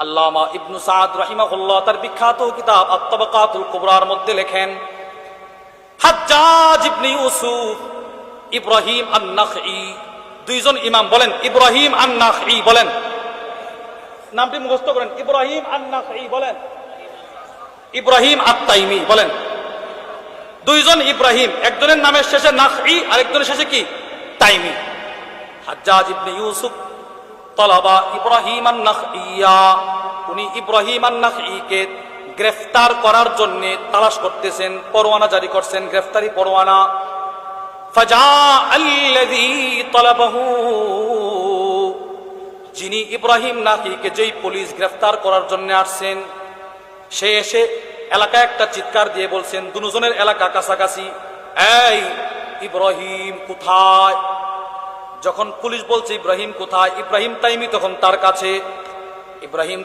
আল্লামা ইবনু সাদ রাহিমাহুল্লাহ তার বিখ্যাত কিতাব আত-তাবাকাতুল কুবরার মধ্যে লেখেন, হাজ্জাজ ইবনে ইউসুফ, ইব্রাহিম আন-নাখঈ, দুইজন ইমাম বলেন ইব্রাহিম আন-নাখঈ বলেন, নামটি মুখস্থ করেন, ইব্রাহিম আন-নাখঈ বলেন, ইব্রাহিম আত-তাইমি বলেন। দুইজন ইব্রাহিম, একজনের নামের শেষে নাখঈ আর একজনের শেষে কি তাইমি। হাজ্জাজ ইবনে ইউসুফ তালাবা ইব্রাহিম আন-নাখঈয়া, উনি ইব্রাহিম আন-নাখঈকে গ্রেফতার করার জন্য তালাশ করতেছেন, পরোয়ানা জারি করছেন, গ্রেফতারি পরোয়ানা। ফাজা আল্লাযী তালাবাহু, যিনি ইব্রাহিম নাখঈকে যেই পুলিশ গ্রেফতার করার জন্য আসছেন, সে এসে এলাকায় একটা চিৎকার দিয়ে বলছেন, দুজনের এলাকা কাছাকাছি, এই ইব্রাহিম কোথায়? যখন পুলিশ বলছে ইব্রাহিম কোথায়, ইব্রাহিম তাইমি তখন তার কাছে। ইব্রাহিম